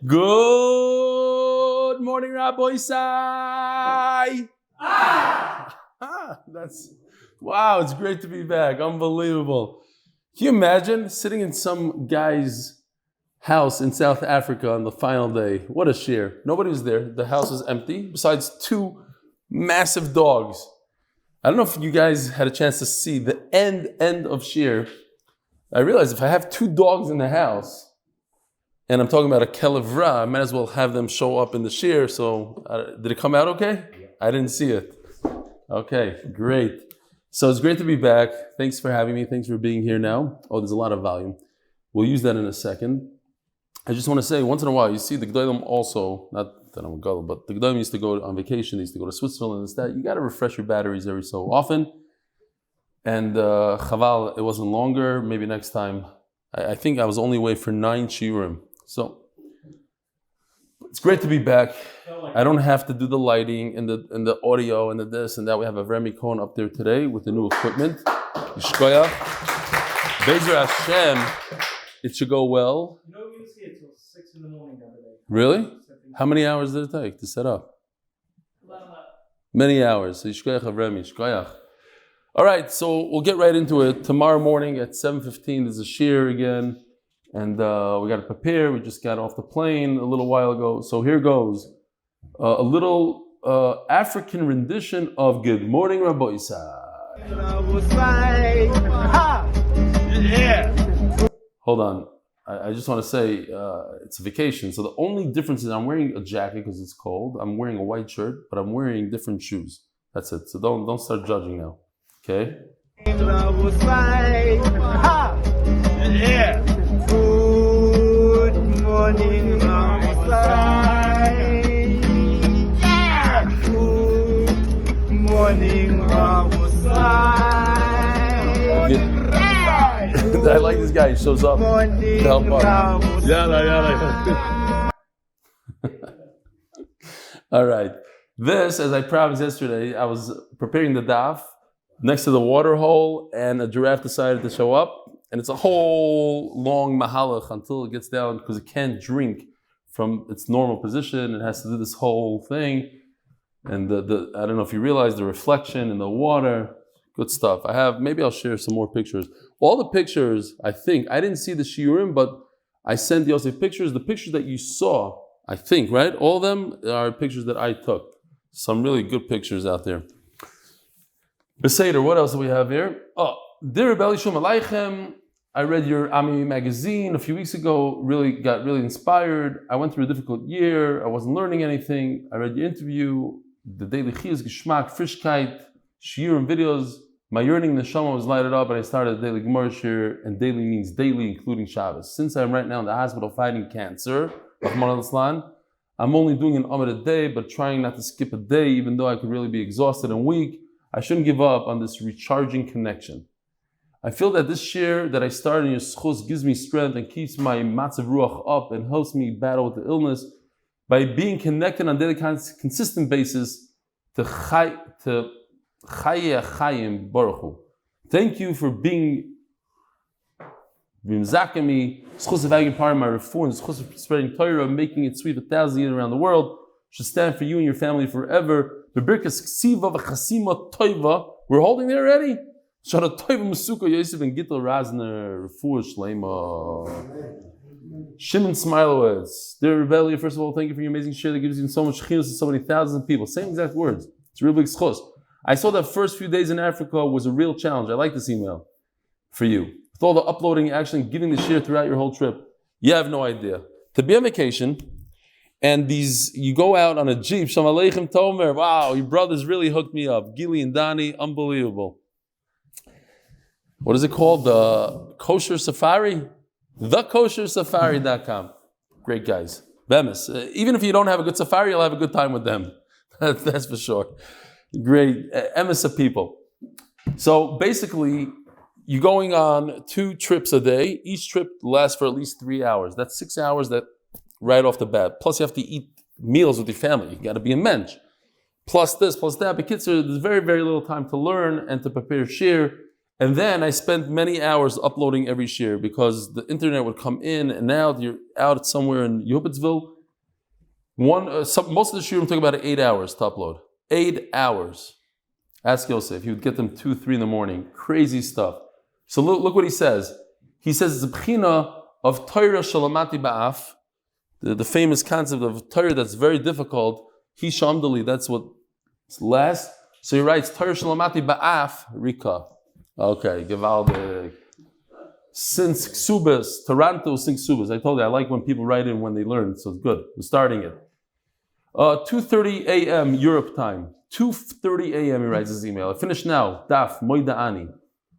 Good morning, Rabbi Sai. That's wow! It's great to be back. Unbelievable. Can you imagine sitting in some guy's house in South Africa on the final day? What a share! Nobody was there. The house was empty, besides two massive dogs. I don't know if you guys had a chance to see the end of share. I realized if I have two dogs in the house, and I'm talking about a kelevra, I might as well have them show up in the share. So, did it come out okay? I didn't see it. Okay, great. So it's great to be back. Thanks for having me. Thanks for being here now. Oh, there's a lot of volume. We'll use that in a second. I just want to say, once in a while, you see the Gdolim also, not that I'm a Gadol, but the Gdolim used to go on vacation, they used to go to Switzerland and that. You got to refresh your batteries every so often. And Chaval, it wasn't longer. Maybe next time. I think I was only away for 9 shiurim. So it's great to be back. I don't have to do the lighting and the audio and the this and that. We have a Avrum Epstein up there today with the new equipment. Yishkoyach. Be'ezer Hashem, it should go well. You know, we used to see it till 6 in the morning the other day. Really? How many hours did it take to set up? Many hours. Yishkoyach Avrum, Yishkoyach. All right, so we'll get right into it. Tomorrow morning at 7:15 there's a shir again. And we got to prepare. We just got off the plane a little while ago. So here goes. A little African rendition of Good Morning, Rabbi Isai. Hold on. I just want to say it's a vacation. So the only difference is I'm wearing a jacket because it's cold. I'm wearing a white shirt, but I'm wearing different shoes. That's it. So don't start judging now. Okay? Good morning, Ramusai. Good morning, Ramusai. I like this guy. He shows up to help out. Yalla. All right. This, as I promised yesterday, I was preparing the daf next to the water hole, and a giraffe decided to show up. And it's a whole long mahalach until it gets down because it can't drink from its normal position. It has to do this whole thing. And I don't know if you realize the reflection in the water. Good stuff. Maybe I'll share some more pictures. All the pictures, I think, I didn't see the shiurim, but I sent Yosef pictures. The pictures that you saw, I think, right? All of them are pictures that I took. Some really good pictures out there. Beseder, what else do we have here? Oh, Dear Rebbe Shalom Aleichem, I read your Ami magazine a few weeks ago, got really inspired. I went through a difficult year. I wasn't learning anything. I read your interview, the daily chiyus, geschmack, frischkeit, shiur and videos. My yearning neshama was lighted up, and I started a daily Gemara shir, and daily means daily, including Shabbos. Since I'm right now in the hospital fighting cancer, I'm only doing an Amud a day, but trying not to skip a day, even though I could really be exhausted and weak. I shouldn't give up on this recharging connection. I feel that this shir that I started in your zchus gives me strength and keeps my matzav ruach up and helps me battle with the illness by being connected on a daily consistent basis to Chaim Baruch. Thank you for being Bimzakami, zchus of having part of my refuah and zchus of spreading Torah, making it sweep 1,000 years around the world. Should stand for you and your family forever. Bebirkas ksiva v'chasima toiva. We're holding there already. Shara toiva musuka Yosef and Gittel Rosner. Refuah Shlaima. Shimon Smilowitz. Dear Rebellion, first of all, thank you for your amazing share that gives you so much chiyus to so many thousands of people. Same exact words. It's a real big zchus. I saw that first few days in Africa was a real challenge. I like this email for you. With all the uploading, actually giving the share throughout your whole trip. You have no idea. To be on vacation, and you go out on a Jeep, Shalom Aleichem Tomer, wow, your brothers really hooked me up. Gili and Dani, unbelievable. What is it called? The Kosher Safari? TheKosherSafari.com. Great guys. Bemis. Even if you don't have a good safari, you'll have a good time with them. That's for sure. Great. Emes of people. So basically, you're going on 2 trips a day. Each trip lasts for at least 3 hours. That's 6 hours that right off the bat. Plus you have to eat meals with your family. You got to be a mensch. Plus this, plus that. But kids, there's very, very little time to learn and to prepare shir. And then I spent many hours uploading every shir because the internet would come in, and now you're out somewhere in Yupitsville. Most of the shirim took about 8 hours to upload. 8 hours. Ask Yosef. He would get them 2, 3 in the morning. Crazy stuff. So look what he says. He says it's a b'china of Torah shalamati ba'af, the famous concept of Torah that's very difficult. He shamdali, that's what's last. So he writes Torah shalamati ba'af rika. Okay, Givaldic. Since Kesubos, Toronto, since Kesubos. I told you, I like when people write in when they learn, so it's good. We're starting it. 2:30 a.m. Europe time. 2:30 a.m. he writes his email. I finished now. Daf Moida Ani.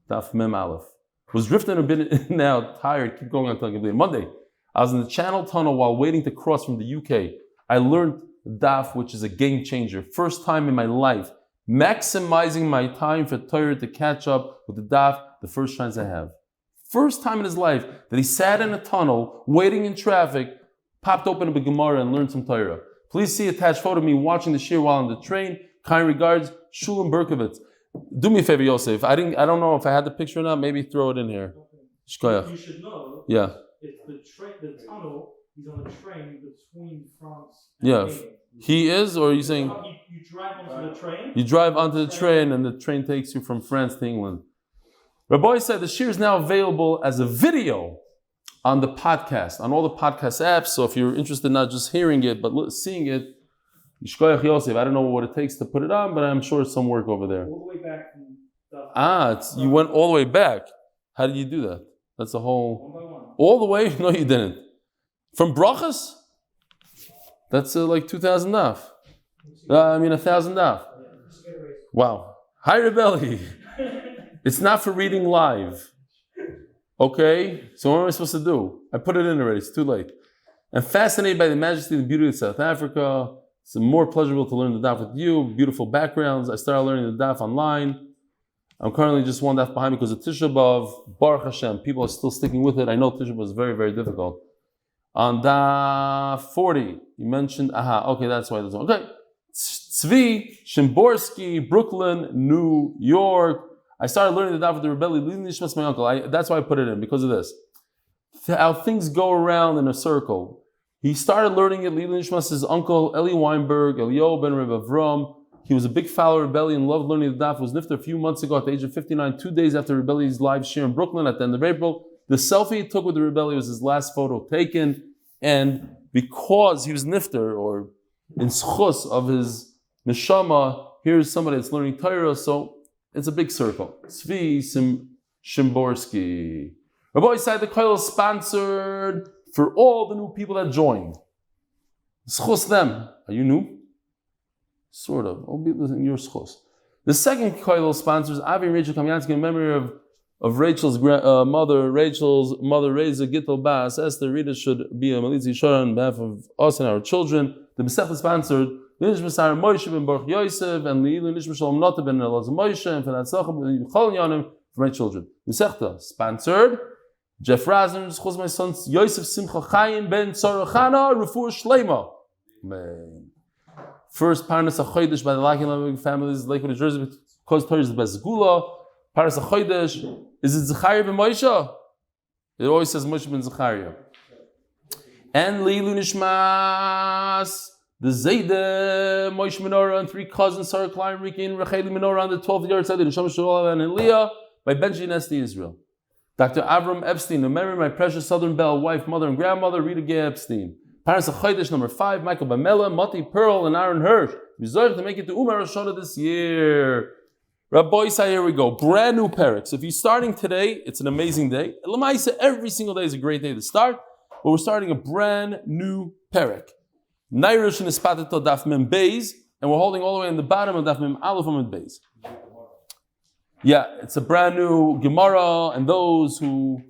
Daf Mem Aleph. Was drifting a bit now, tired, keep going until I complete. Monday, I was in the Channel Tunnel while waiting to cross from the UK. I learned Daf, which is a game changer. First time in my life. Maximizing my time for Torah to catch up with the Daf the first chance I have. First time in his life that he sat in a tunnel, waiting in traffic, popped open a Gemara and learned some Torah. Please see attached photo of me watching the shir while on the train. Kind regards, Shulam Berkovitz. Do me a favor, Yosef. I don't know if I had the picture or not. Maybe throw it in here. You should know. Yeah. It's the tunnel. He's on the train between France and Yeah. England. He is, or are you saying You drive onto the train? you drive onto the train and the train takes you from France to England? Rabbi said the shir is now available as a video on the podcast, on all the podcast apps. So if you're interested in not just hearing it, but seeing it, Yishkoyach Yosef, I don't know what it takes to put it on, but I'm sure it's some work over there. All the way back from the... You went all the way back. How did you do that? That's a whole... One by one. All the way? No, you didn't. From Brachas? That's like 2,000 daf. 1,000 daf. Wow. Hi, Rebelli. It's not for reading live. Okay? So what am I supposed to do? I put it in already. It's too late. I'm fascinated by the majesty and beauty of South Africa. It's more pleasurable to learn the daf with you. Beautiful backgrounds. I started learning the daf online. I'm currently just one daf behind because of Tisha B'Av. Baruch Hashem. People are still sticking with it. I know Tisha B'Av is very, very difficult. On daf 40, you mentioned, okay, that's why there's one. Okay. Tzvi, Shimborsky, Brooklyn, New York. I started learning the daf with the rebellion, leading Nishmas, my uncle. That's why I put it in, because of this. How things go around in a circle. He started learning it, leading Nishmas, his uncle, Eli Weinberg, Elio ben Reb Avram. He was a big follower of rebellion, loved learning the daf, was nifter a few months ago at the age of 59, 2 days after rebellion's live share in Brooklyn at the end of April. The selfie he took with the rebellion was his last photo taken, and because he was nifter, or in zchus of his neshama, here's somebody that's learning Torah, so it's a big circle. Tzvi Shimborsky. Rabbi said the koil is sponsored for all the new people that joined. Zchus them. Are you new? Sort of. I'll be in your zchus. The second koil sponsors Avrum Rachel Kamyansky in memory of Rachel's mother. Rachel's mother raised a Gittel Bas. Esther Rita should be a Malitzi Shara on behalf of us and our children. The Besech sponsored Zayde Sara Moshe Menora Yosef and Eli Stefansky Not ben Elazar Moshe and for hatzlacha for my children. Besechta sponsored Jeff Rosner, zchus my sons Yosef, Simcha, Chaim, Ben, Sara, Chana, Refuah Shlaima. Man. First Parnas HaChodesh by the Lock and Lebovic families, Lakewood NJ, because Torah is the best segula. Parnas HaChodesh, is it Zechariah ben Moshe? It always says Moshe ben Zechariah. And Leilu Nishmas, the Zayde Moshe Menora and 3 cousins, Sara Klein, Ricki Racheli Menora on the 12th yard side, and Shalom and Eliah by Benjy Estie Israel. Dr. Avrum Epstein, in memory of my precious Southern Belle wife, mother, and grandmother, Rita Gay Epstein. Parents of Chodesh number 5, Michael Bamela, Motty Perl Aaron Hirsch. Zayde to make it to Uman Rosh this year. Rabbi say, here we go. Brand new parak. So if you're starting today, it's an amazing day. Lamaisa, every single day is a great day to start. But we're starting a brand new parak. Nairish in Ispateto Daf Mem Beis, and we're holding all the way in the bottom of Daf Mem Aleph Amud Beis. Yeah, it's a brand new Gemara, and those who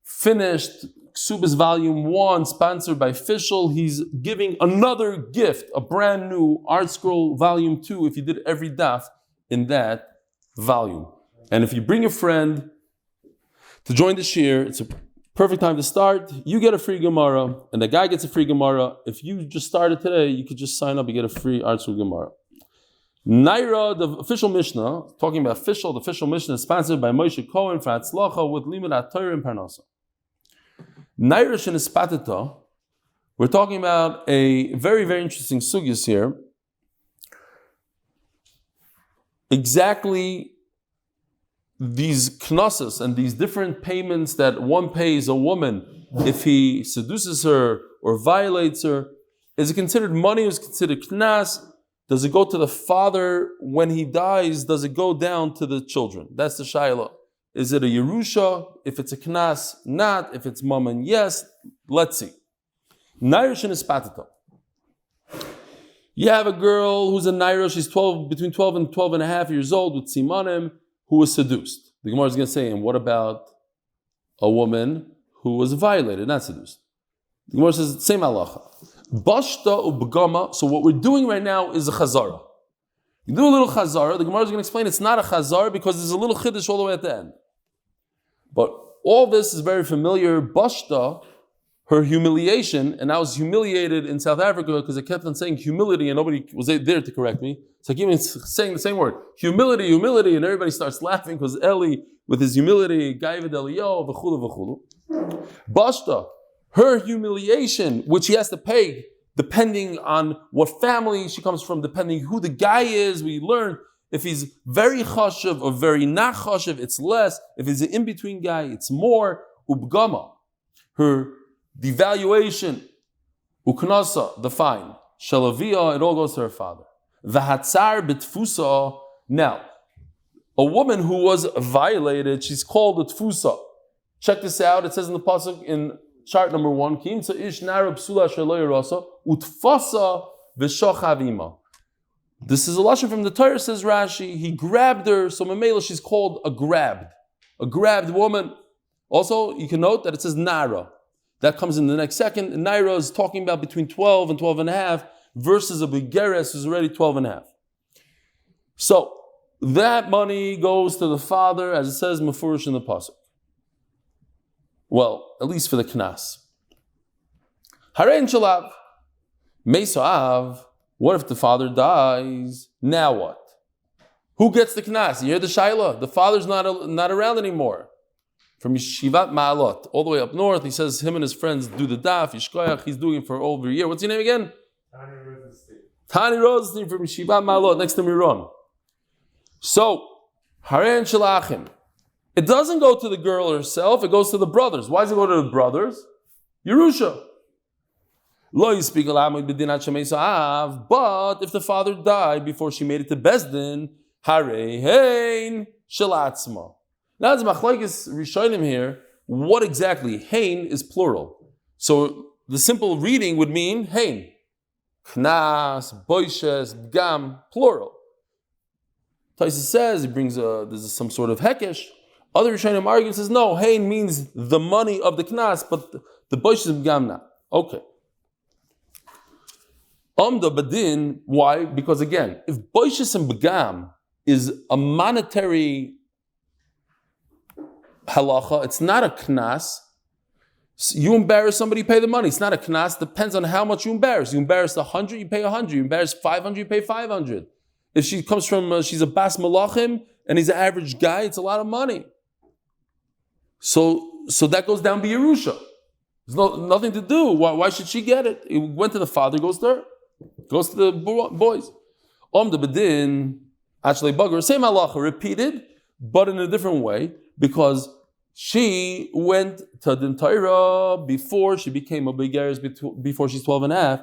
finished Kesubos Volume 1, sponsored by Fischl, he's giving another gift, a brand new Art Scroll Volume 2, if you did every daf in that volume. And if you bring a friend to join the shir, it's a perfect time to start. You get a free Gemara, and the guy gets a free Gemara. If you just started today, you could just sign up and get a free Art Scroll Gemara. Naira, the official Mishnah, talking about the official Mishnah is sponsored by Moshe Cohen for hatzlacha with limud Torah and parnasa. Naira shenispatita, we're talking about a very, very interesting sugyas here. Exactly these knossos and these different payments that one pays a woman if he seduces her or violates her. Is it considered money? Is it considered knas? Does it go to the father when he dies? Does it go down to the children? That's the shayla. Is it a Yerusha? If it's a knas, not. If it's mammon, yes. Let's see. Nairish is patata. You have a girl who's a naira, she's between 12 and 12 and a half years old with simanim, who was seduced. The Gemara is going to say, and what about a woman who was violated, not seduced? The Gemara says, same halacha. Bashta ubgama. So what we're doing right now is a chazara. You do a little chazara. The Gemara is going to explain it's not a chazara because there's a little chiddush all the way at the end. But all this is very familiar. Bashta, her humiliation, and I was humiliated in South Africa because I kept on saying humility and nobody was there to correct me. So I keep on saying the same word, humility, and everybody starts laughing because Eli, with his humility, Gaivid Eliyo, v'chulu v'chulu. Bashta, her humiliation, which he has to pay, depending on what family she comes from, depending who the guy is. We learn if he's very chashav or very not chashav, it's less. If he's an in-between guy, it's more. Ubgama, her devaluation, uknasa, the fine, shalavia, it all goes to her father. V'hatzar b'tfusa. Now, a woman who was violated, she's called a tfusa. Check this out. It says in the pasuk in chart number 1, Kimsa ish nara psula shelo rasa utfasa v'shochavima. This is a lashon from the Torah, says Rashi. He grabbed her, so memela she's called a grabbed woman. Also, you can note that it says nara. That comes in the next second. And naira is talking about between 12 and 12 and a half versus a begeres who's already 12 and a half. So that money goes to the father, as it says mefurish in the pasuk. Well, at least for the knas. Harein shalav, meisav. What if the father dies? Now what? Who gets the knas? You hear the shaila. The father's not around anymore. From Yeshivat Ma'alot, all the way up north, he says him and his friends do the daf, Yishkoyach, he's doing it for over a year. What's your name again? Tani Rosenstein from Yeshivat Ma'alot, next to Miron. So, Harein Shalachim. It doesn't go to the girl herself, it goes to the brothers. Why does it go to the brothers? Yerusha. Lo yispeak alamid b'dinat shemeisav. But if the father died before she made it to Bezdin, Harein Shalatzma. Now, there's machlokes rishonim here. What exactly? Hein is plural. So the simple reading would mean hein. Knas, boishes, gam, plural. Taisa says, he brings there's some sort of hekesh. Other rishonim argue and says, no, hein means the money of the knas, but the boishes and gam not. Okay. Amda badin, why? Because again, if boishes and begam is a monetary halacha, it's not a knas. You embarrass somebody, pay the money. It's not a knas. Depends on how much you embarrass. You embarrass 100, you pay 100. You embarrass 500, you pay 500. If she comes from, she's a bas malachim, and he's an average guy, it's a lot of money. So that goes down to Yerusha. There's nothing to do. Why should she get it? It went to the father, goes to her. Goes to the boys. The bedin, actually bugger, same halacha, repeated, but in a different way, because she went to the Torah before she became a begeres, before she's 12 and a half.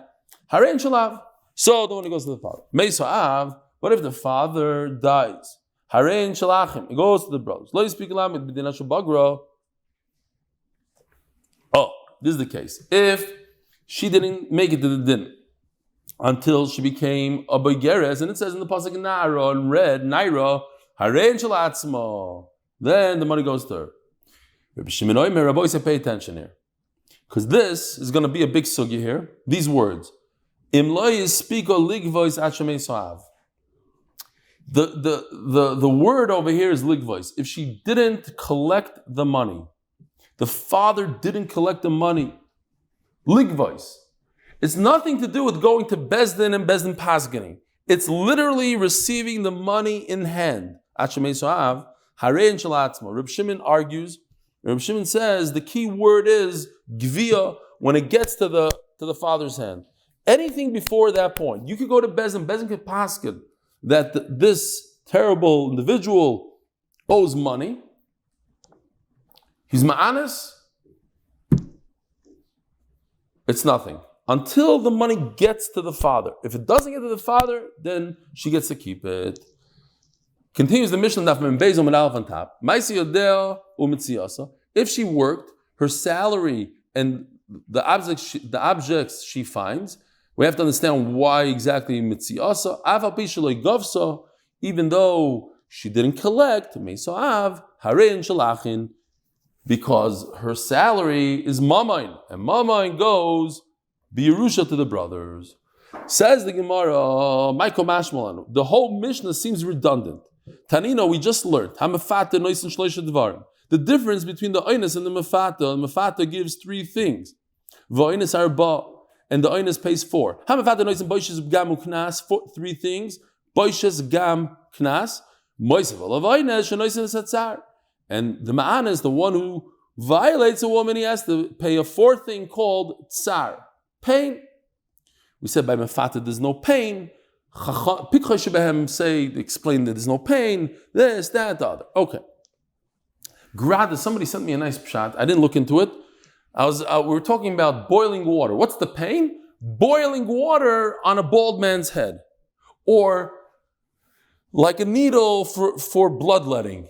Harein shalav. So the one who goes to the father. Meisav. What if the father dies? Harein shalachim. It goes to the brothers. Lo yispeak alamid b'dinat shebagra. Oh, this is the case. If she didn't make it to the din until she became a begeres, and it says in the pasuk Nara in red, Naira, Harein shalatzma. Then the money goes to her. Rabbi Shimon Omer, Rabbi Yosef, pay attention here, because this is going to be a big sugya here. These words, Im lo yispiko ligvois achamei soav. The word over here is ligvois. If she didn't collect the money, the father didn't collect the money, ligvois. It's nothing to do with going to Bezdin and Bezdin paskening. It's literally receiving the money in hand. Reb Shimon argues. Reb Shimon says the key word is gvia when it gets to the father's hand. Anything before that point, you could go to Bezin. Bezin could paskin that this terrible individual owes money. He's ma'anis. It's nothing. Until the money gets to the father. If it doesn't get to the father, then she gets to keep it. Continues the Mishnah Daf Yomi Beis Amud Aleph on top. If she worked, her salary and the objects she finds, we have to understand why exactly mitziasa. Even though she didn't collect, because her salary is mamain, and mamain goes b'yerusha to the brothers. Says the Gemara, Michael Mashmalan, the whole Mishnah seems redundant. Tanino, we just learned the difference between the oinus and the mefata. The mefata gives three things. V'oinus arba, and the oinus pays four. Hamefata noisin boishes gam uknas, three things. Boishes gam knas. Moisev olav oinus shenoisin satzar. And the ma'ana is the one who violates a woman. He has to pay a fourth thing called tsar, pain. We said by mefata there's no pain. Pikhoy shebehem explain that there's no pain. This, that, the other. Okay. Grada, somebody sent me a nice pshat. I didn't look into it. We were talking about boiling water. What's the pain? Boiling water on a bald man's head. Or like a needle for bloodletting.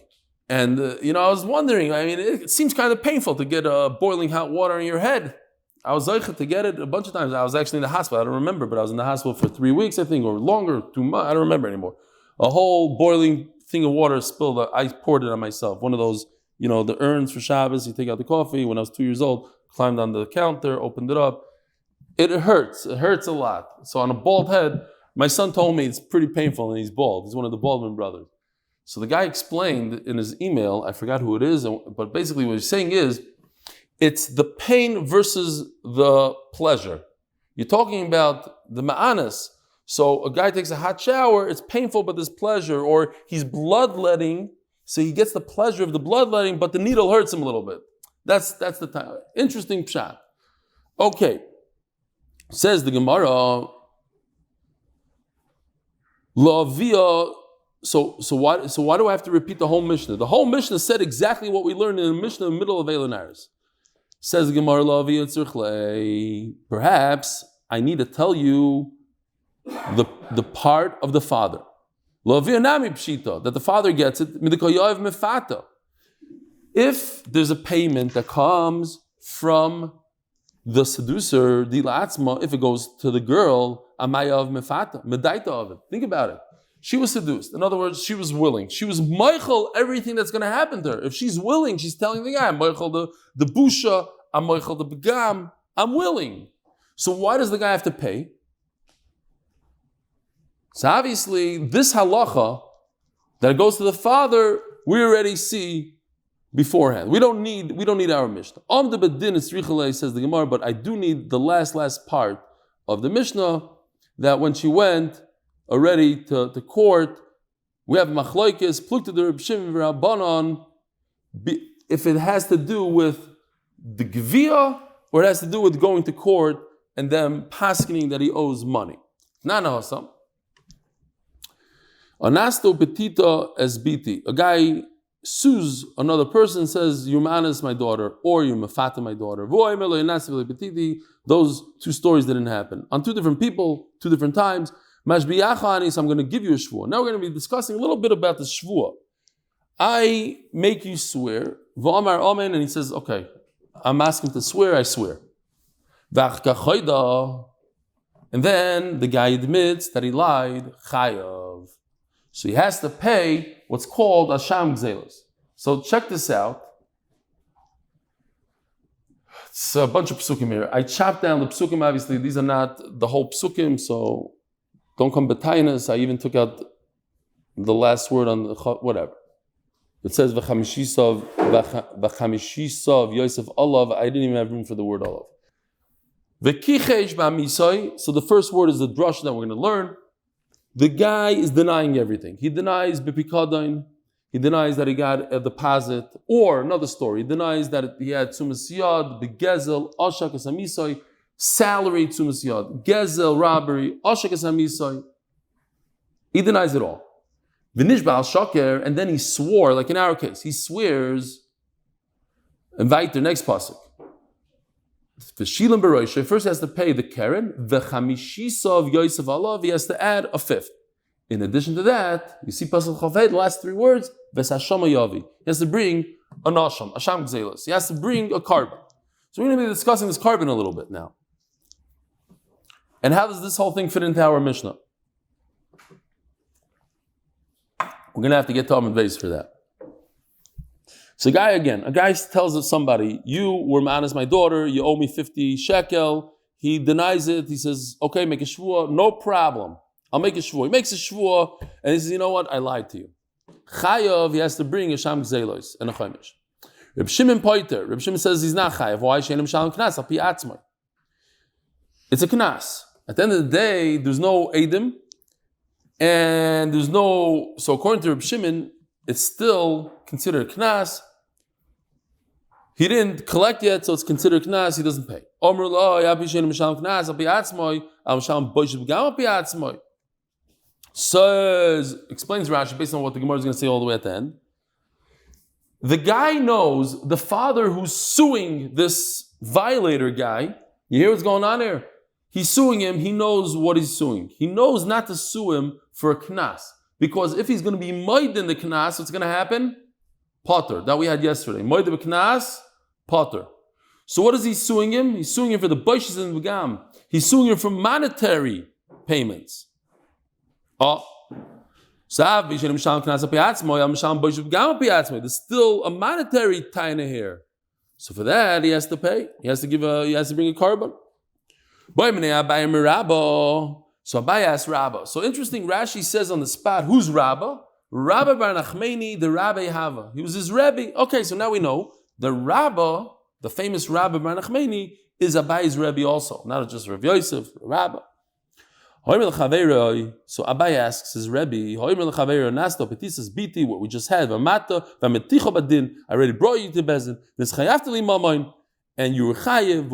And, I was wondering, it seems kind of painful to get boiling hot water on your head. I was zayde to get it a bunch of times. I was actually in the hospital. I don't remember, but I was in the hospital for 3 weeks, I think, or longer, 2 months. I don't remember anymore. A whole boiling thing of water spilled. I poured it on myself. One of those, the urns for Shabbos. You take out the coffee. When I was 2 years old, climbed on the counter, opened it up. It hurts. It hurts a lot. So on a bald head, my son told me it's pretty painful, and he's bald. He's one of the Baldwin brothers. So the guy explained in his email, I forgot who it is, but basically what he's saying is, it's the pain versus the pleasure. You're talking about the ma'anas. So a guy takes a hot shower, it's painful, but there's pleasure. Or he's bloodletting, so he gets the pleasure of the bloodletting, but the needle hurts him a little bit. That's the time. Interesting pshat. Okay. Says the Gemara, Lavia. So why do I have to repeat the whole Mishnah? The whole Mishnah said exactly what we learned in the Mishnah in the middle of Eilan. Says the Gemara, perhaps I need to tell you the part of the father. That the father gets it. If there's a payment that comes from the seducer, if it goes to the girl, think about it. She was seduced. In other words, she was willing. She was meichel everything that's going to happen to her. If she's willing, she's telling the guy, I'm meichel the busha, I'm meichel the begam, I'm willing. So why does the guy have to pay? So obviously, this halacha that goes to the father, we already see beforehand. We don't need our Mishnah. The bedin is Richelei, says the Gemara, but I do need the last part of the Mishnah, that when she went already to court, we have machloikis, plukta the Reb Shimon v'Rabbanon, if it has to do with the gvia, or it has to do with going to court and them paskening that he owes money. Nana hasam. Anasto petita esbiti. A guy sues another person, says, "You're manas my daughter," or "You're mafata my daughter." Those two stories didn't happen. On two different people, 2 different times. Mashbiyacha, I'm going to give you a shvuah. Now we're going to be discussing a little bit about the shvuah. I make you swear, v'amar amen, and he says, okay, I'm asking to swear, I swear. And then the guy admits that he lied, chayav. So he has to pay what's called asham gzelos. So check this out. It's a bunch of psukim here. I chopped down the psukim, obviously. These are not the whole psukim, so don't come betainas. I even took out the last word on the whatever. It says v'chamishisav Yosef olav. I didn't even have room for the word olav. V'kichesh ba'misai. So the first word is the drush that we're going to learn. The guy is denying everything. He denies bipikadain. He denies that he got a deposit. Or another story, he denies that he had tzumas yad, begezel, oshak esamisoi, salary tzumas yad, gezel, robbery, oshak esamisoi. He denies it all. V'nishbal shoker, and then he swore, like in our case, he swears. Invite the next pasuk. The shilam beroisha first has to pay the keren. The chamishisa of Yosef alav, he has to add a fifth. In addition to that, you see pasuk chaved, the last three words. V'sashama yavi. He has to bring an asham gzelos. He has to bring a carbon. So we're going to be discussing this carbon a little bit now. And how does this whole thing fit into our Mishnah? We're going to have to get to Amud Beis for that. So a guy tells somebody, you were honest, my daughter, you owe me 50 shekel. He denies it. He says, okay, make a shvuah. No problem. I'll make a shvuah. He makes a shvuah, and he says, you know what? I lied to you. Chayav, he has to bring a sham gzelos and a chaimish. Reb Shimon poiter. Reb Shimon says he's not chayav. Why? She'enim shalom knas al pi atzmai. It's a knas. At the end of the day, there's no edim, and there's no. So according to Reb Shimon, it's still considered a knas. He didn't collect yet, so it's considered knas. He doesn't pay. Omer lo yapi she'enim shalom knas al pi atzmai al shalom boishet b'gam al pi atzmai. Says, explains Rashi based on what the Gemara is going to say all the way at the end. The guy knows, the father who's suing this violator guy, you hear what's going on here? He's suing him, he knows what he's suing. He knows not to sue him for a knas. Because if he's going to be moed in the knas, what's going to happen? Potter, that we had yesterday. Moed in the knas, potter. So what is he suing him? He's suing him for the boishes and v'gam. He's suing him for monetary payments. Oh, there's still a monetary taina here. So for that, he has to pay. He has to bring a carbon. So Abai asked Rabba. So interesting, Rashi says on the spot, who's Rabba? Rabba bar Nachmani, the Rabbi Hava. He was his Rebbe. Okay, so now we know the Rabba, the famous Rabba bar Nachmani, is Abai's Rebbe also, not just Rav Yosef, Rabba. So Abai asks his Rebbe, what we just had, I already brought you to Bezin, and you were chayev,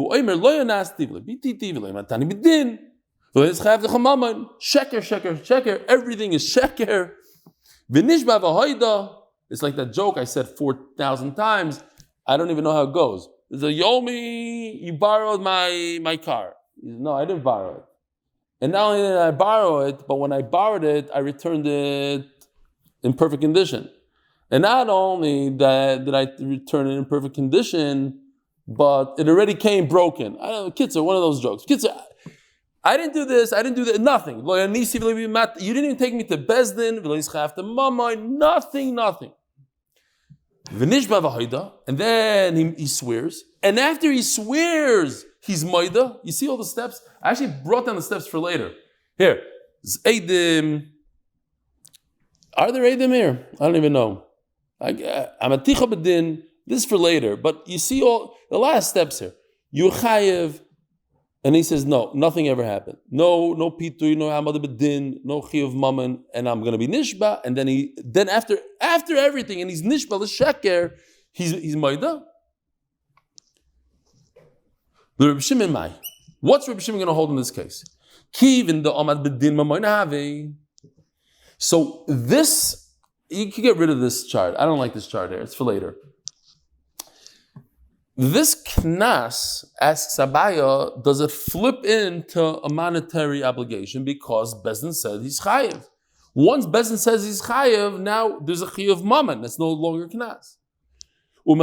sheker, everything is sheker. It's like that joke I said 4,000 times. I don't even know how it goes. It's a Yomi, you borrowed my car. No, I didn't borrow it. And not only did I borrow it, but when I borrowed it, I returned it in perfect condition. And not only did I return it in perfect condition, but it already came broken. I don't know, kids are one of those jokes. Kids are, I didn't do this, I didn't do that, nothing. You didn't even take me to Bezdin, nothing. And then he swears. And after he swears, he's moida. You see all the steps? I actually brought down the steps for later. Here, Zayde. Are there Eidim here? I don't even know. I'm a ticha bedin. This is for later. But you see all the last steps here. You chayev, and he says no, nothing ever happened. No pitu, no amad bedin, no chiyuv mammon, and I'm going to be nishba. And then after everything, and he's nishba the sheker, he's moida. The Reb Shimon Mai. What's Reb Shimon going to hold in this case? Kiv in the Amad Bedin Mamoinave. So this, you can get rid of this chart. I don't like this chart here. It's for later. This knas, asks Abaya, does it flip into a monetary obligation because Bezdin said he's chayiv? Once Bezdin says he's chayiv, now there's a chiyuv mammon. That's no longer knas. He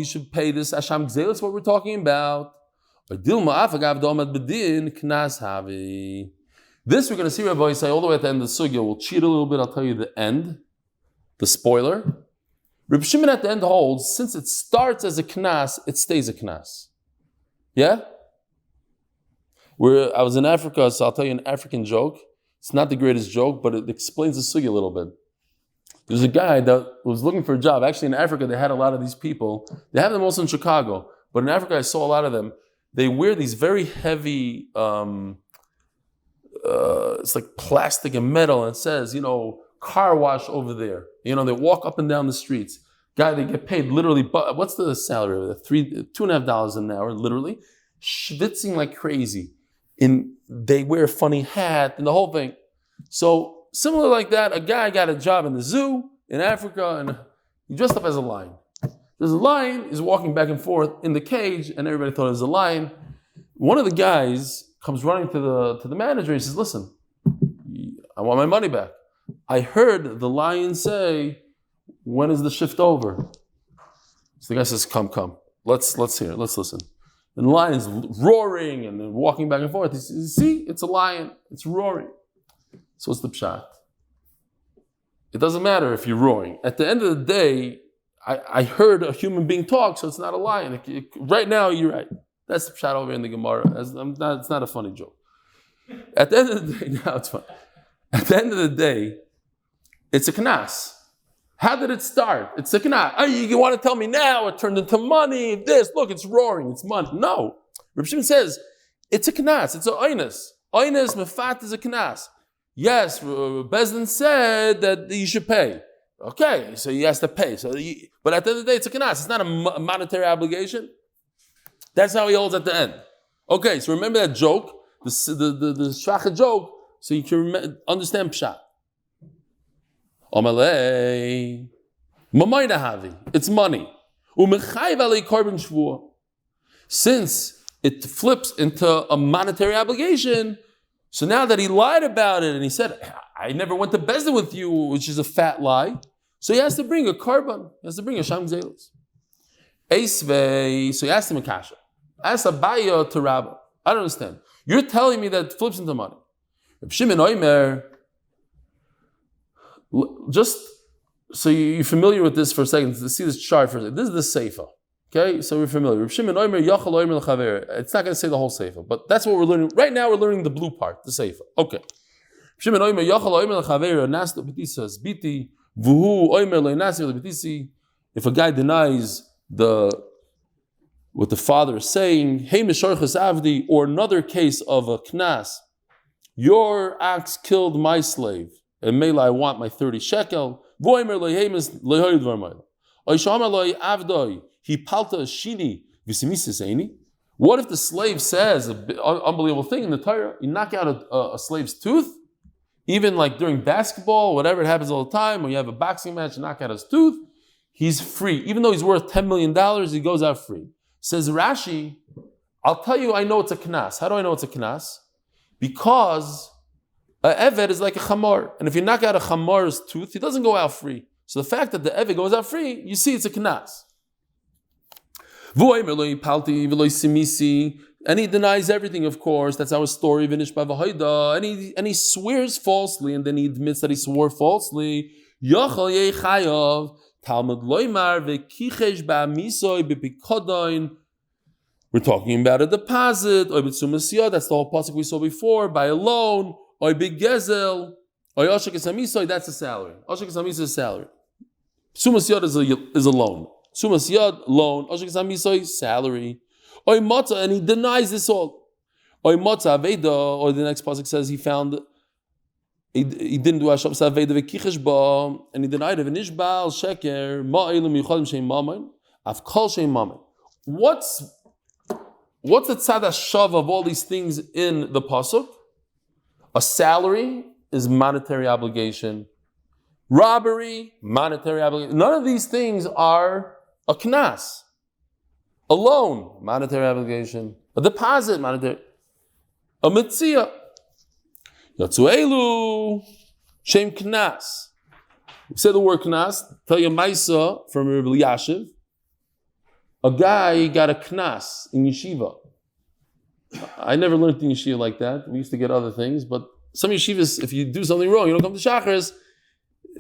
should pay this Asham Gzeil. That's what we're talking about. This we're going to see Rabbi say all the way at the end of the sugya. We'll cheat a little bit. I'll tell you the end, the spoiler. Reb Shimon at the end holds, since it starts as a knas, it stays a knas. Yeah? I was in Africa, so I'll tell you an African joke. It's not the greatest joke, but it explains the sugya a little bit. There's a guy that was looking for a job. Actually, in Africa, they had a lot of these people. They have them also in Chicago. But in Africa, I saw a lot of them. They wear these very heavy it's like plastic and metal, and it says, car wash over there. They walk up and down the streets. Guy, they get paid literally, what's the salary of that? $2.50 an hour, literally. Schwitzing like crazy. They wear a funny hat and the whole thing. So, similar like that, a guy got a job in the zoo in Africa, and he dressed up as a lion. There's a lion, is walking back and forth in the cage, and everybody thought it was a lion. One of the guys comes running to the manager. He says, "Listen, I want my money back. I heard the lion say, 'When is the shift over?'" So the guy says, "Come. Let's hear it. Let's listen." And the lion's roaring and then walking back and forth. He says, "See, it's a lion. It's roaring." So what's the pshat? It doesn't matter if you're roaring. At the end of the day, I heard a human being talk, so it's not a lion. Right now, you're right. That's the pshat over in the Gemara. It's not a funny joke. At the end of the day, now it's fun. At the end of the day, it's a knas. How did it start? It's a knas. Oh, you want to tell me now it turned into money? Look, it's roaring. It's money. No. Reb Shimon says, it's a knas. It's a oinus. Oinus mefat is a knas. Yes, Bezdin said that you should pay. Okay, so he has to pay. But at the end of the day, it's a knas. It's not a monetary obligation. That's how he holds at the end. Okay, so remember that joke, the shvacha joke, so you can understand pshat. Omalei, mamayna havi. It's money. Umechayv alei korban shvua. Since it flips into a monetary obligation, so now that he lied about it and he said, "I never went to Bezdin with you," which is a fat lie, so he has to bring a korban. He has to bring a sham zelos. Eisvei. So he asked him a kasha. Ask Abaya to Rabba. I don't understand. You're telling me that it flips into money. Reb Shimon Oimer, just so you're familiar with this for a second, to see this chart for a second. This is the Seifa. Okay, so we're familiar. Reb Shimon Oimer, Yachal Oimer l'chaver. It's not going to say the whole Seifa, but that's what we're learning. Right now we're learning the blue part, the Seifa. Okay. Reb Shimon Oimer, Yachal Oimer l'chaver, Nasdo b'tisas biti, Vuhu Oimer le'nasir l'bitisi. If a guy denies what the father is saying, hey Mishorchas Avdi, or another case of a knas, your ox killed my slave, and Mela, I want my 30 shekel. What if the slave says an unbelievable thing in the Torah? You knock out a slave's tooth, even like during basketball, whatever, it happens all the time, when you have a boxing match, you knock out his tooth, he's free. Even though he's worth $10 million, he goes out free. Says Rashi, I'll tell you, I know it's a knas. How do I know it's a knas? Because a eved is like a chamor. And if you knock out a chamor's tooth, he doesn't go out free. So the fact that the eved goes out free, you see it's a knas. And he denies everything, of course. That's our story. And he swears falsely, and then he admits that he swore falsely. Talmud loymar vekichesh ba'misoy b'pikodoin. We're talking about a deposit. Oy b'tzumasiyah. That's the whole pasuk we saw before. By a loan. Oy b'gezel. Oy oshek esamisoy. That's a salary. Oshek esamisoy is a salary. Tzumasiyah is a loan. Tzumasiyah loan. Oshek esamisoy salary. Oy motza, and he denies this all. Oy motza aveda. Or the next pasuk says he found. He didn't do Hashem Saveda v'kichesh ba, and he denied it. V'nishbal sheker ma'ilum yichadim sheim mammon afkol sheim mammon. What's the tzad hashav of all these things in the pasuk? A salary is monetary obligation. Robbery, monetary obligation. None of these things are a knas. A loan, monetary obligation. A deposit, monetary. A mitzvah. Yatzuelu Shem Knas. We said the word Knas. Tell you Maisa from Rabbi Yashiv. A guy got a Knas in yeshiva. I never learned in yeshiva like that. We used to get other things, but some yeshivas, if you do something wrong, you don't come to Shachars,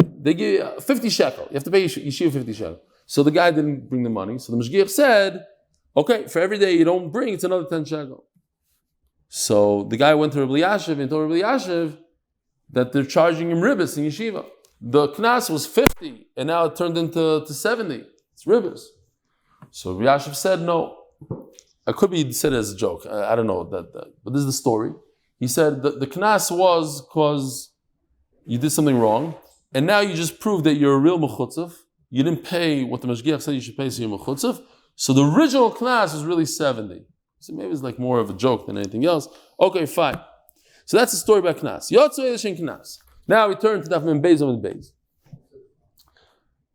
they give you 50 shekel. You have to pay yeshiva 50 shekel. So the guy didn't bring the money. So the Mashgiach said, okay, for every day you don't bring, it's another 10 shekel. So the guy went to Rabbi Yashiv and told Rabbi Yashiv that they're charging him ribbis in yeshiva. The knas was 50 and now it turned into 70. It's ribbis. So Rabbi Yashiv said no. It could be said as a joke. I don't know that, but this is the story. He said the knas was because you did something wrong, and now you just proved that you're a real mechutzav. You didn't pay what the mashgiach said you should pay, so you're mechutzav. So the original knas was really 70. So maybe it's like more of a joke than anything else. Okay, fine. So that's the story about knas. Knas. Now we turn to Daf Yomi Amud Beis.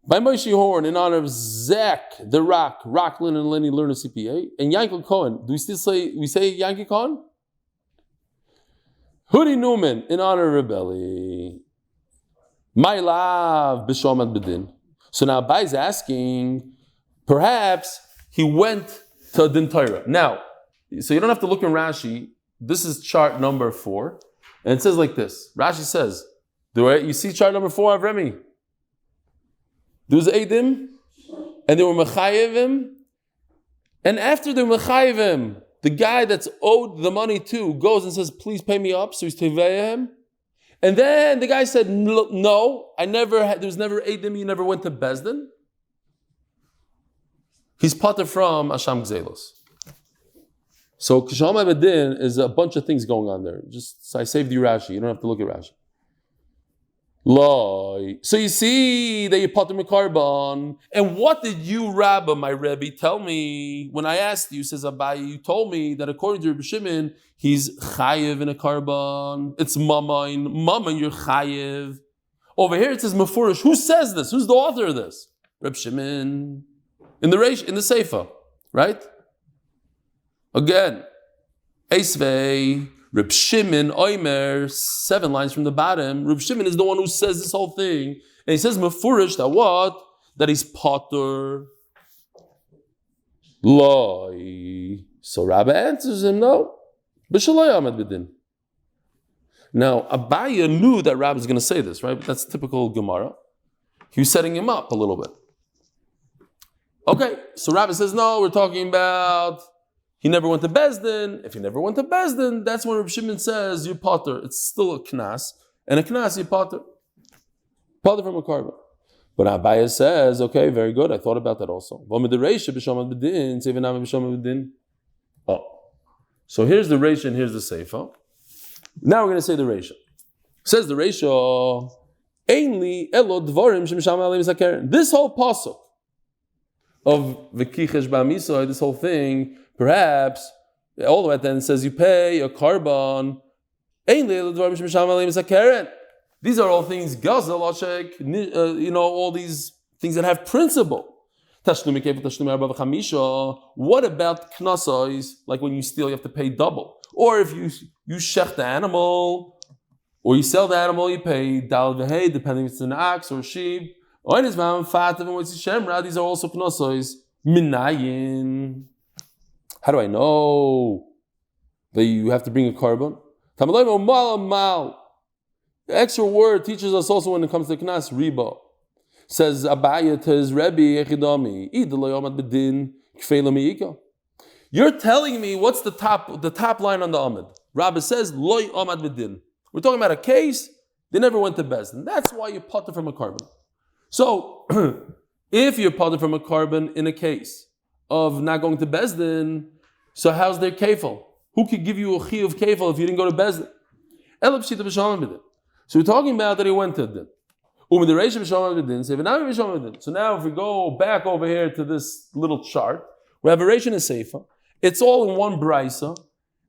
By Moshe Horn, in honor of Zach, the Rocklin and Lenny learner CPA, and Yankel Cohen. Do we still say Yankel Cohen? Hudi Newman, in honor of Rebelli. My love, B'Shomat Bedin. So now Bai's asking, perhaps he went to Din Torah. Now, so you don't have to look in Rashi. This is chart number 4. And it says like this. Rashi says, you see chart number 4 of Remy? There was Eidim, and they were Mechayevim. And after they're Mechayevim, the guy that's owed the money to goes and says, please pay me up. So he's Teveyah. And then the guy said, no, there was never Eidim, you never went to Bezdin. He's pater from Asham Gzelos. So Kisham Abedin is a bunch of things going on there. So I saved you Rashi. You don't have to look at Rashi. Loi. So you see that you pater Mekarban. And what did you, Rabbi, my Rebbe, tell me when I asked you? Says Abaye, you told me that according to Rebbe Shimon, he's chayiv in a karban. It's mamain, you're chayiv. Over here it says mefurish. Who says this? Who's the author of this? Rebbe Shimon. In the Seifa, right? Again, Eisvei, Reb Shimon, Oimer, 7 lines from the bottom. Reb Shimon is the one who says this whole thing. And he says, Mefurish, that what? That he's potter. Loi. So Rabbi answers him, no. B'shaloi Ahmed B'din. Now, Abaye knew that Rabbi was going to say this, right? But that's typical Gemara. He was setting him up a little bit. Okay, so Rabbi says, no, we're talking about he never went to Bezdin. If he never went to Bezdin, that's when Reb Shimon says, you're potter. It's still a knas. And a knas, you're potter. Potter from a carbon. But Abaye says, okay, very good. I thought about that also. Oh. So here's the Reisha and here's the Seifa. Now we're going to say the Reisha. Says the Reisha, this whole pasuk of V'kichesh ba'misoi, this whole thing, perhaps, all the way at the end it says you pay a carbon. These are all things, gazel, all these things that have principle. What about knasais? Like when you steal, you have to pay double. Or if you shech the animal, or you sell the animal, you pay dal v'hei, depending if it's an ox or a sheep. These are also knasais. Minayin. How do I know that you have to bring a carbon? The extra word teaches us also when it comes to knas, riba. Says Abaye to his Rebbe, you're telling me what's the top line on the Amud. Rabbi says, loy amad b'din. We're talking about a case, they never went to Bezdin. That's why you potter from a carbon. So, if you're potter from a carbon in a case of not going to Bezdin, so how's their kefil? Who could give you a chi of kefil if you didn't go to Bezdin? So we're talking about that he went to Din. So now if we go back over here to this little chart, we have a Reisha and a Seifa. It's all in one brisa.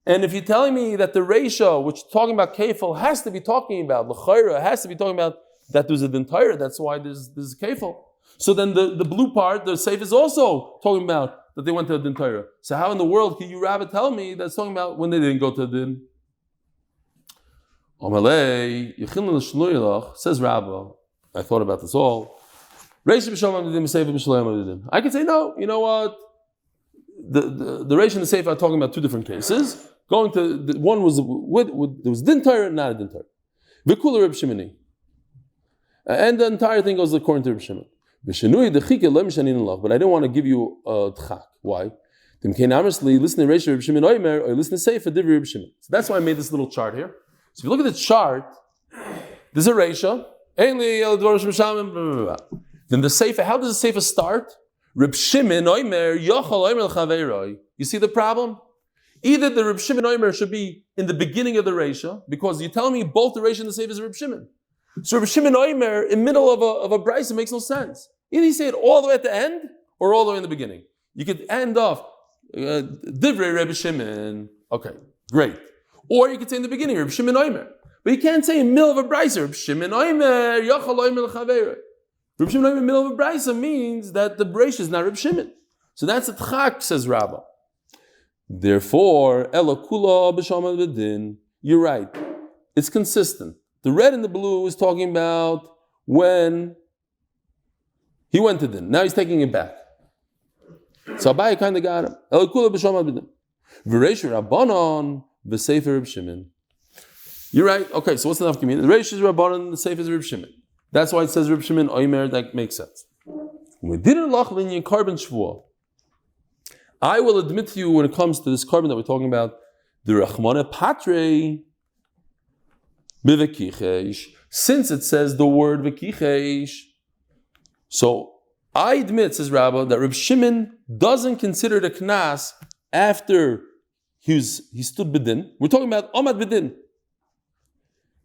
And if you're telling me that the Reisha, which is talking about kefil, has to be talking about Lakewood, has to be talking about that there's a Din Torah, that's why there's kefil. So then the blue part, the Seifa, is also talking about that they went to a Din Torah. So how in the world can you, Rabbi, tell me that's talking about when they didn't go to Din? Says Rabbi, I thought about this all. I can say no. You know what? The Reish and the Seifa are talking about two different cases. Going to one was there was Din Torah, not a Din Torah. V'kula Reb Shimoni, and the entire thing goes according to Reb Shimon. But I didn't want to give you a tchak. Why? Listen to Reish Reb Shimon Oimer or listen to Seifa Divrei Reb Shimon. So that's why I made this little chart here. So if you look at the chart, there's a Reisha. Then the Seifa, how does the Seifa start? Reb Shimon Oimer Yochel Oimer L'Chaveiroi. You see the problem? Either the Reb Shimon Omer should be in the beginning of the Reisha, because you're telling me both the Reisha and the Sefer is Reb Shimon. So Reb Shimon Omer in middle of a brisa makes no sense. Either you say it all the way at the end or all the way in the beginning. You could end off Divrei Reb Shimon. Okay, great. Or you could say in the beginning Reb Shimon Omer. But you can't say in the middle of a brisa Reb Shimon Omer Yachal Omer L'Chaveirei. Reb Shimon Omer in the middle of a brisa means that the Reisha is not Reb Shimon. So that's a tchak, says Rabbah. Therefore, Elokula b'shamad b'din. You're right. It's consistent. The red and the blue is talking about when he went to din. Now he's taking it back. So Abaye kind of got him. Elokula b'shamad b'din. V'reish Rabbanon v'sefer Reb Shimon. You're right. Okay, so what's the nafka mean? The reish is Rabbanon, the sefer is Reb Shimon. That's why it says Reb Shimon Omer. That makes sense. We didn't lach l'inyan carbon shvuah. I will admit to you when it comes to this carbon that we're talking about, the Rachmana Patre B'Vekichesh. Since it says the word Vekichesh, so I admit, says Rabbah, that Reb Shimon doesn't consider the knas after he stood b'din. We're talking about Amad b'din.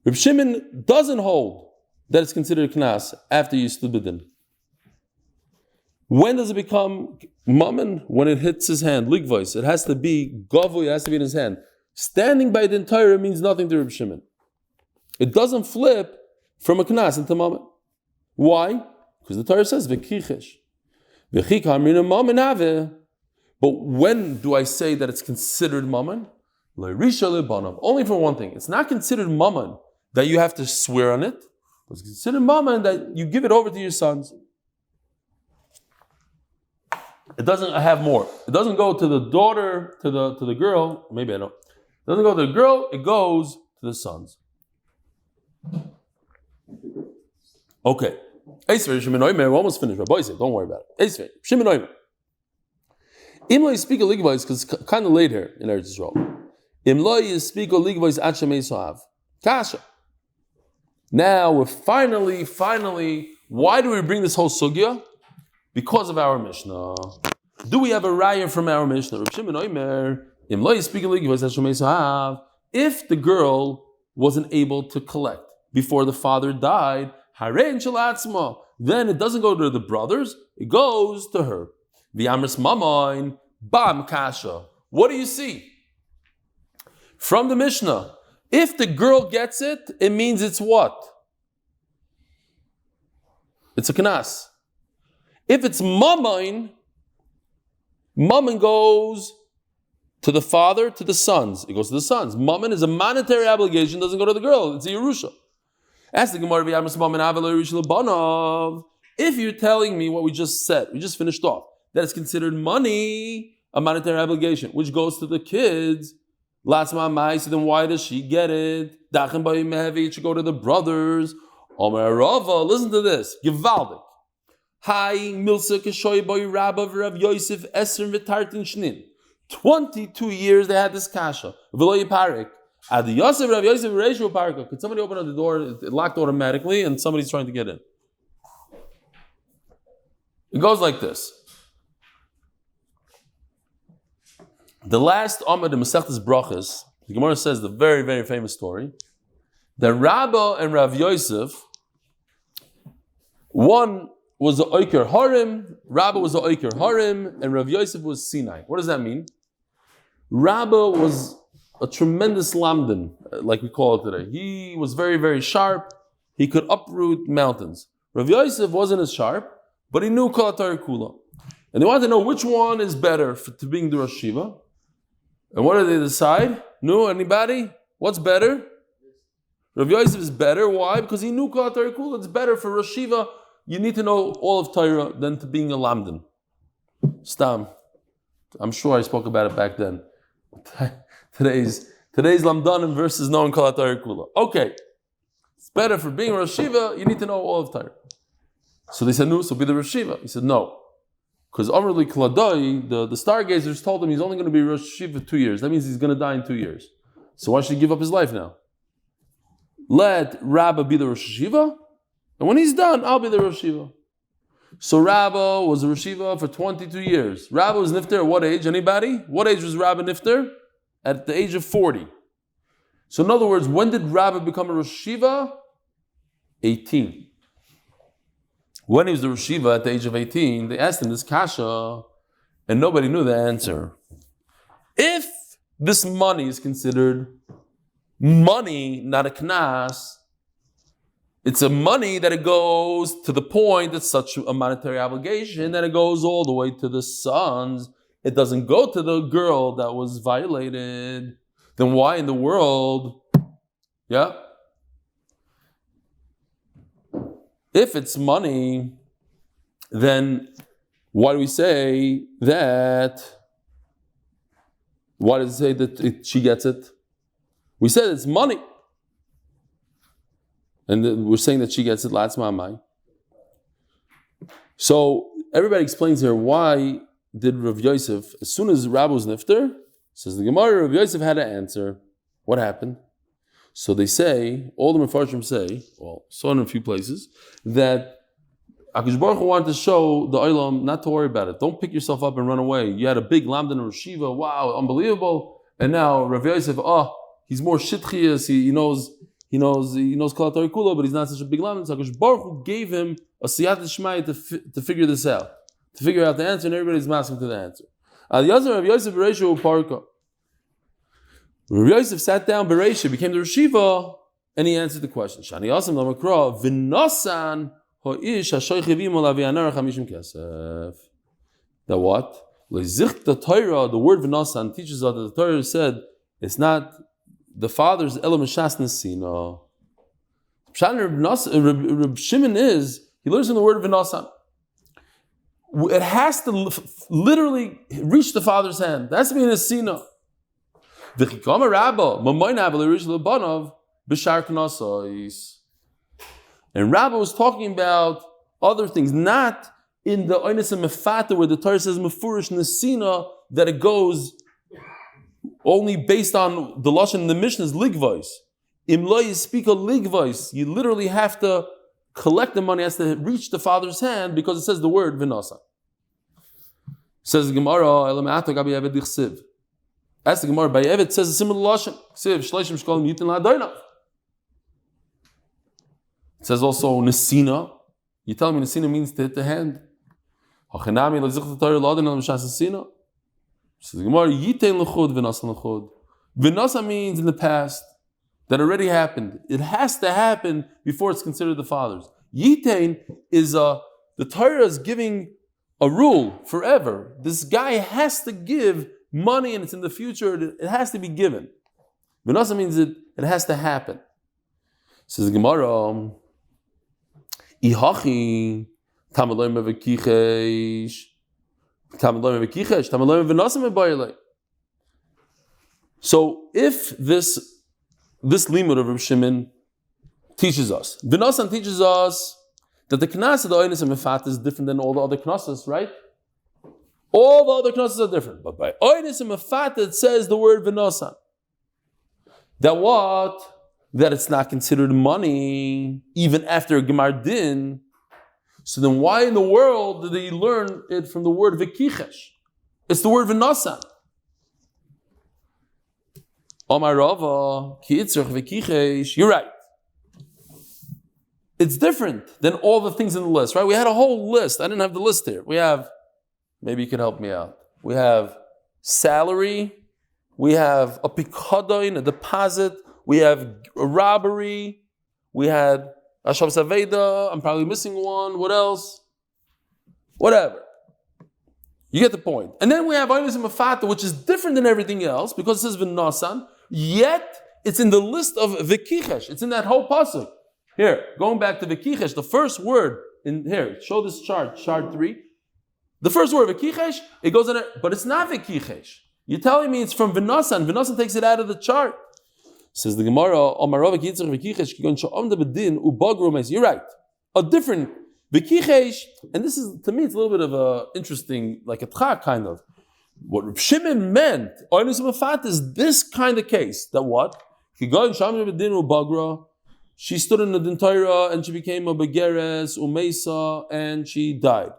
Reb Shimon doesn't hold that it's considered knas after you stood b'din. When does it become mammon? When it hits his hand, ligvois. It has to be gavoy, it has to be in his hand. Standing by the entire means nothing to Reb Shimon. It doesn't flip from a knas into mammon. Why? Because the Torah says v'kichesh. V'chik hamrina mammon ave. But when do I say that it's considered mammon? L'risha lebanav. Only for one thing. It's not considered mammon that you have to swear on it. It's considered mammon that you give it over to your sons. It doesn't have more. It doesn't go to the daughter, to the girl. Maybe I don't. It doesn't go to the girl. It goes to the sons. Okay. We're almost finished. Rabbi said, don't worry about it. Shimon Omer. Imlo speak a ligvois because it's kind of late here in Eretz Israel. Imlo speak a ligvois at Shemei Sohav. Kasha. Now we're finally. Why do we bring this whole sugya? Because of our Mishnah. Do we have a raya from our Mishnah? Reb Shimon Omer, if the girl wasn't able to collect before the father died, then it doesn't go to the brothers, it goes to her. V'amris mamain, bam kasha. What do you see? From the Mishnah, if the girl gets it, it means it's what? It's a knas. If it's mamain goes to the father, to the sons. It goes to the sons. Mammon is a monetary obligation, doesn't go to the girl. It's a Yerusha. Ask the Gemara, if you're telling me what we just said, we just finished off, that it's considered money, a monetary obligation, which goes to the kids, so then why does she get it? It should go to the brothers. Listen to this. Givaldik. Hi, Milsa Keshoy Boy Rabba Rav Yosef Esrim V'Tartin Shnin. 22 years they had this kasha. V'lo Yiparik. Ad Yosef Rav Yosef Reishu Parka. Could somebody open up the door? It locked automatically, and somebody's trying to get in. It goes like this. The last Amud in Masechtas Brachos, the Gemara says the very, very famous story that Rabba and Rav Yosef, one was the Oiker Harim, Rabba was the Oiker Harim, and Rav Yosef was Sinai. What does that mean? Rabba was a tremendous lamdan, like we call it today. He was very, very sharp. He could uproot mountains. Rav Yosef wasn't as sharp, but he knew Kol HaTorah Kula. And they wanted to know which one is better to being the Rosh Shiva. And what did they decide? No, anybody? What's better? Rav Yosef is better. Why? Because he knew Kol HaTorah Kula. It's better for Rosh Shiva. You need to know all of Torah than to being a lamdan. Stam. I'm sure I spoke about it back then. Today's lamdanim versus knowing Kol HaTorah Kula. Okay. It's better for being a Rosh Shiva. You need to know all of Torah. So they said, no, so be the Rosh Shiva. He said, no. Because Amrli Kladai, the stargazers told him he's only going to be Rosh Shiva 2 years. That means he's going to die in 2 years. So why should he give up his life now? Let Rabba be the Rosh Shiva. And when he's done, I'll be the Rosh Shiva. So Rabba was a Rosh Shiva for 22 years. Rabba was Nifter at what age? Anybody? What age was Rabba Nifter? at the age of 40. So in other words, when did Rabbi become a Rosh Yeshiva? 18. When he was the Rosh Yeshiva at the age of 18, they asked him this kasha, and nobody knew the answer. If this money is considered money, not a knas, it's a money that it goes to the point, it's such a monetary obligation that it goes all the way to the sons. It doesn't go to the girl that was violated. Then why in the world? Yeah? If it's money, then why do we say that? Why does it say that she gets it? We said it's money. And we're saying that she gets it, Latz Ma'amai. So everybody explains here, why did Rav Yosef, as soon as Rabbi was nifter, says the Gemara, Rav Yosef had to answer. What happened? So they say, all the Mefarshim say, well, saw in a few places, that HaKadosh Baruch Hu wanted to show the Olam not to worry about it. Don't pick yourself up and run away. You had a big lamdan and Rashiva, wow, unbelievable. And now Rav Yosef, he's more shitchias, he knows Kol HaTorah Kula, but he's not such a big lamdan. So HaKadosh Baruch Hu gave him a siyat d'shmai to figure this out, to figure out the answer, and everybody's masking to the answer. Elazar Rav Yosef Bereisha Uparka. Rav Yosef sat down, Bereisha, became the Rashiva, and he answered the question. Shani Yosem Lamakra, V'nosan ho'ish ha'shoich yevim olav yanar chamishim kesef. That what? The Torah, the word V'nosan teaches us that the Torah said it's not the father's elam shas nesina. Reb Shimon he learns from the word V'nosan. It has to literally reach the father's hand. That has to be in a sina. And Rabbi was talking about other things, not in the Oines and Mefata where the Torah says Mefurish Nesina, that it goes only based on the Lashon in the Mishnah is Ligvois. Im lo yispika Ligvois, you literally have to collect the money, has to reach the father's hand because it says the word Vinasa. Says the Gemara, Elamata Gabi Eved Dichsiv. As the Gemara by Evet says a similar lashon. It says also Nesina. You tell me Nesina means to hit the hand. Says the Gemara, Yitein l'chud v'nasa l'chud. V'nasa means in the past that already happened. It has to happen before it's considered the father's. Yitein is the Torah is giving a rule forever. This guy has to give money and it's in the future, it has to be given. V'nasa means it has to happen. Says the Gemara, Ihachi, Tamaloi mevekichesh, Tamaloi mevekichesh, Tamaloi v'nasa mebayalei. So if this limud of Reb Shimon teaches us, V'nasan teaches us that the knas of the Oines and Mefat is different than all the other knasas, right? All the other knasas are different, but by Oines and Mefat it says the word V'nasan. That what? That it's not considered money even after a Gemar Din. So then why in the world did they learn it from the word V'kichesh? It's the word V'nasan. Omar Rava, Ki Itzrach V'kichesh, you're right. It's different than all the things in the list, right? We had a whole list. I didn't have the list here. We have, maybe you could help me out. We have salary. We have a pikadon, a deposit. We have a robbery. We had Ashab Saveda. I'm probably missing one. What else? Whatever. You get the point. And then we have Oines and Mefata, which is different than everything else because it says V'nasan, yet it's in the list of V'kichesh. It's in that whole pasuk. Here, going back to V'kichesh, the first word in here, show this chart 3. The first word, V'kichesh, it goes in there, but it's not V'kichesh. You're telling me it's from V'nasan. V'nasan takes it out of the chart. Says the Gemara, you're right. A different V'kichesh, and this is, to me, it's a little bit of a interesting, like a tchak kind of. What Reb Shimon meant, Oines Mefat, is this kind of case. That what? She stood in the Din Torah and she became a Begeres, Umeisa, and she died.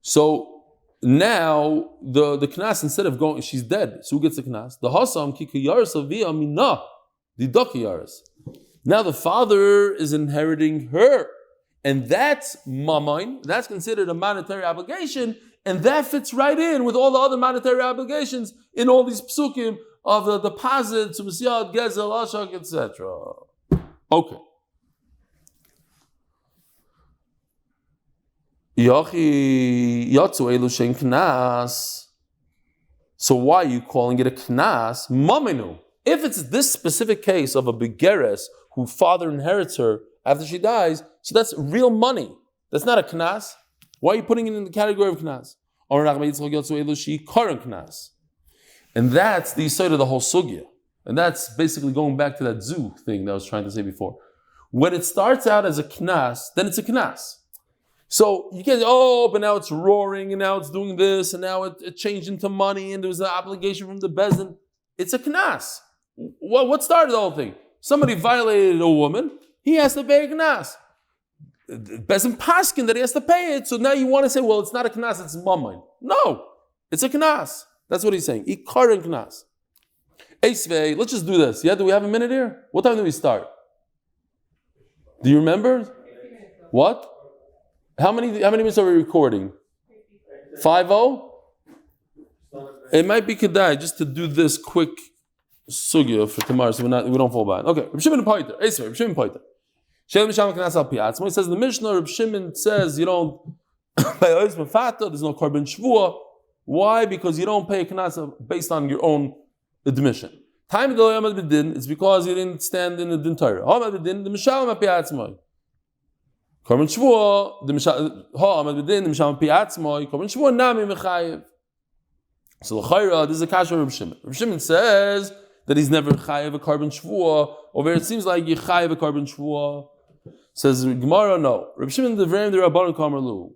So now the knas, instead of going, she's dead. So who gets the knas? The hasam kikayaris avia mina the dakayaris. Now the father is inheriting her, and that's mamain. That's considered a monetary obligation, and that fits right in with all the other monetary obligations in all these psukim of the deposits, u'siyad, gezel, ashak, etc. Okay. So why are you calling it a knas? Mamenu. If it's this specific case of a begeres whose father inherits her after she dies, so that's real money. That's not a knas. Why are you putting it in the category of knas? And that's the side of the whole sugya. And that's basically going back to that zoo thing that I was trying to say before. When it starts out as a knas, then it's a knas. So you can't say, oh, but now it's roaring, and now it's doing this, and now it changed into money, and there was an obligation from the bezin. It's a knas. Well, what started the whole thing? Somebody violated a woman, he has to pay a knas. Bezin paskin that he has to pay it, so now you want to say, well, it's not a knas, it's mamain. No, it's a knas. That's what he's saying. Ikar and knas. Eisvei, let's just do this. Yeah, do we have a minute here? What time do we start? Do you remember? What? How many minutes are we recording? 5-0? It might be kedai just to do this quick sugya for tomorrow, so we don't fall behind. Okay, Reb Shimon Poiter. Eisvei, Reb Shimon Poiter. Shem Sham Knas Al Piatz. When he says in the Mishnah, Reb Shimon says you don't there's no korban shvuah. Why? Because you don't pay a knas based on your own admission. Time it's because you didn't stand in the din Torah. The mishalem apiatzmoi. Korban shvuah. The mishalem apiatzmoi. Korban shvuah nami mechayev. So l'chayra, this is a kasha Reb Shimon. Reb Shimon says that he's never chayev a korban shvuah. Over it seems like you chayev a korban shvuah. Says Gemara, no. Reb Shimon the Vrem the Rabbanon Kamerlu.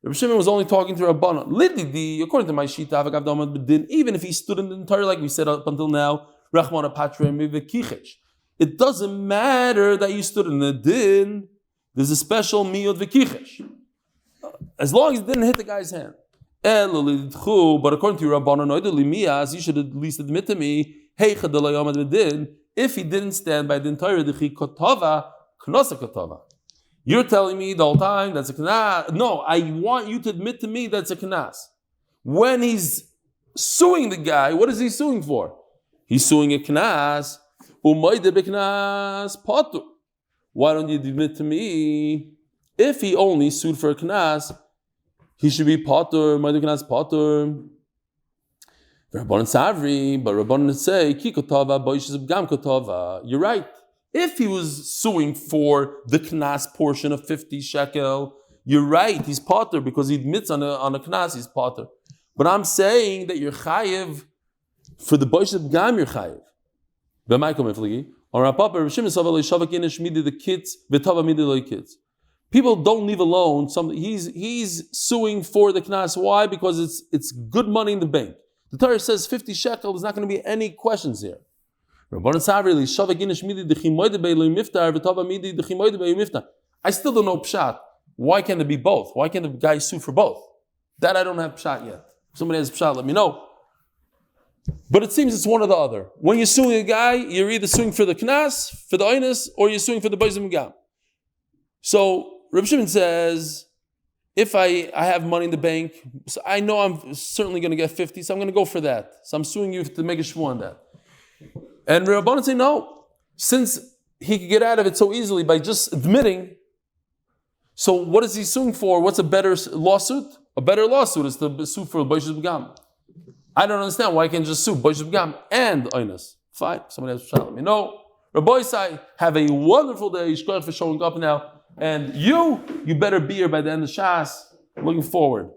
Reb Shimon was only talking to Rabbanon. Lididi, according to my shita, even if he stood in the entire, like we said up until now, it doesn't matter that you stood in the din. There's a special miyod v'kichesh. As long as it didn't hit the guy's hand. But according to Rabbanon, you should at least admit to me, if he didn't stand by the entire kotava, you're telling me the whole time that's a knas. No, I want you to admit to me that's a knas. When he's suing the guy, what is he suing for? He's suing a knas. Why don't you admit to me? If he only sued for a knas, he should be potter. Knas potter. Rabbanan savri, but Rabbanan say ki kotava boishes gam kotava. You're right. If he was suing for the knas portion of 50 shekel, you're right, he's potter because he admits on a knas, he's potter. But I'm saying that you're chayiv for the boish of gam, you're chayiv. The kids. People don't leave alone. He's suing for the knas. Why? Because it's good money in the bank. The Torah says 50 shekel. There's not going to be any questions here. I still don't know pshat. Why can't it be both? Why can't the guy sue for both? That I don't have pshat yet. If somebody has pshat, let me know. But it seems it's one or the other. When you're suing a guy, you're either suing for the knas, for the oinus, or you're suing for the boizim gam. So Reb Shimon says, if I have money in the bank, so I know I'm certainly going to get 50, so I'm going to go for that. So I'm suing you to make a shvuah on that. And Rabbanan say no, since he could get out of it so easily by just admitting. So what is he suing for? What's a better lawsuit? A better lawsuit is to sue for Boishes B'gam. I don't understand why I can't just sue Boishes B'gam and Oinus. Fine, somebody else will let me know. Rabbi Sai, have a wonderful day. Yishkoch for showing up now. And you better be here by the end of Shas. Looking forward.